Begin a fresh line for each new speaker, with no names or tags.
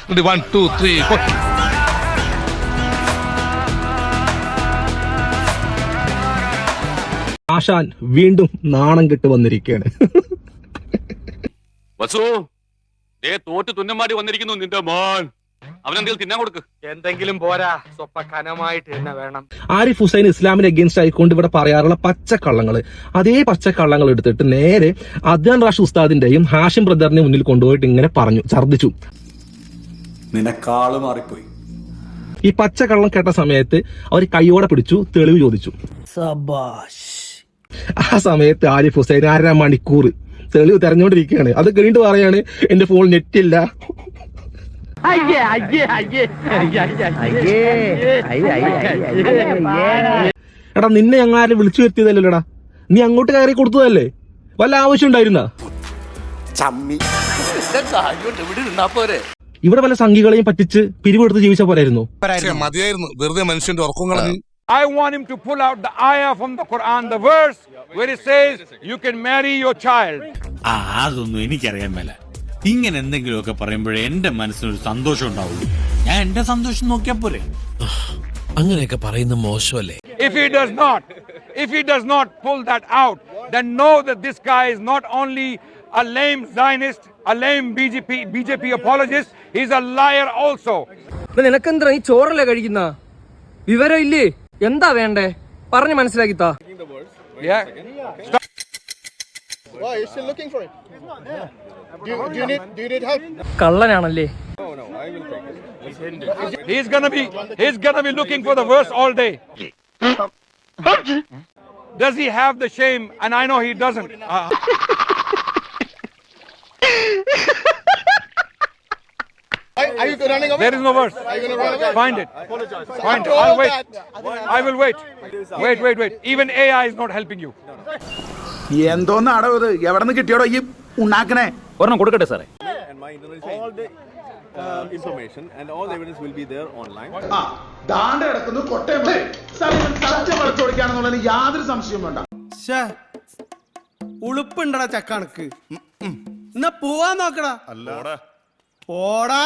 1, 2, 3, 4.
ആശാൻ വീണ്ടും നാണം കെട്ട് വന്നിരിക്കുകയാണ്.
വസു, തോറ്റ് തുന്നമാടി വന്നിരിക്കുന്നു നിന്റെ മോൻ. അവനെന്തെങ്കിലും തിന്നാൻ കൊടുക്ക്.
എന്തെങ്കിലും പോരാ, സ്വപ്പ കനമായിട്ട് തന്നെ വേണം.
ആരിഫ് ഹുസൈൻ ഇസ്ലാമിന് അഗേൻസ്റ്റ് ആയിക്കൊണ്ട് ഇവിടെ പറയാറുള്ള പച്ചക്കള്ളങ്ങൾ, അതേ പച്ചക്കള്ളങ്ങൾ എടുത്തിട്ട് നേരെ അദ്നാൻ റാഷി ഉസ്താദിന്റെയും ഹാഷിം ബ്രദറിനെ മുന്നിൽ കൊണ്ടുപോയിട്ട് ഇങ്ങനെ പറഞ്ഞു, ഛർദിച്ചു.
നിനക്കാള് മാറിപ്പോയി.
ഈ പച്ചക്കള്ളം കേട്ട സമയത്ത് അവർ കൈയോടെ പിടിച്ചു തെളിവ് ചോദിച്ചു. ആ സമയത്ത് ആരിഫ് ഹുസൈൻ 1.5 മണിക്കൂർ തെളിവ് തെരഞ്ഞുകൊണ്ടിരിക്കുകയാണ്. അത് കഴിഞ്ഞിട്ട് പറയാണ് എന്റെ ഫോൺ നെറ്റില്ല. എടാ, നിന്നെ ഞങ്ങൾ ആരും വിളിച്ചു വരുത്തിയതല്ലോടാ, നീ അങ്ങോട്ട് കയറി കൊടുത്തതല്ലേ? വല്ല ആവശ്യം ഉണ്ടായിരുന്ന? ഇവിടെ പല സംഘികളെയും പറ്റിച്ച് പിരിവെടുത്ത് ജീവിച്ച പോരായിരുന്നു.
മതിയായിരുന്നു, വെറുതെ മനുഷ്യന്റെ ഉറക്കം കളഞ്ഞ്.
I want him to pull out the ayah from the Quran, the verse where it says you can marry your child.
അതൊന്നും എനിക്കറിയാൻ മേല. ഇങ്ങനെ എന്തെങ്കിലുമൊക്കെ പറയുമ്പോഴേ എന്റെ മനസ്സിനൊരു സന്തോഷം ഉണ്ടാവുള്ളൂ. ഞാൻ എന്റെ സന്തോഷം നോക്കിയാ പോരെ.
അങ്ങനെയൊക്കെ പറയുന്ന മോശമല്ലേ?
If he does not pull that out, then know that this guy is not only a lame Zionist, a lame BJP apologist, he's a liar also.
നിനക്കെന്താ ഈ ചോറല്ലേ കഴിക്കുന്ന? വിവരം ഇല്ലേ? എന്താ വേണ്ടേ? പറഞ്ഞു മനസ്സിലാക്കിത്താ. കള്ളനാണല്ലേ?
He's gonna be looking for the verse all day. Does he have the shame? And I know he doesn't.
Are you running away?
There is no verse.
Are you going to run away?
Find it. I'll wait. I will wait. Wait. Even AI is not helping you.
എന്തോന്നാടോ ഇത്? എവിടെ നിന്ന് കിട്ടിയോടോ ഈ ഉണ്ടാക്കണേ?
ഒരെണ്ണം കൊടുക്കട്ടെ സാറേ.
All the information and all the evidence will be there online.
ദാണ്ട കിടക്കുന്നു കൊട്ടയം സത്യം വളച്ചോടിക്കാണെന്നുള്ളതിന് യാതൊരു സംശയവും വേണ്ട.
ഉളുപ്പുണ്ടടാ ചക്കണക്ക്. എന്നാ പോവാൻ നോക്കടാ. പോടാ.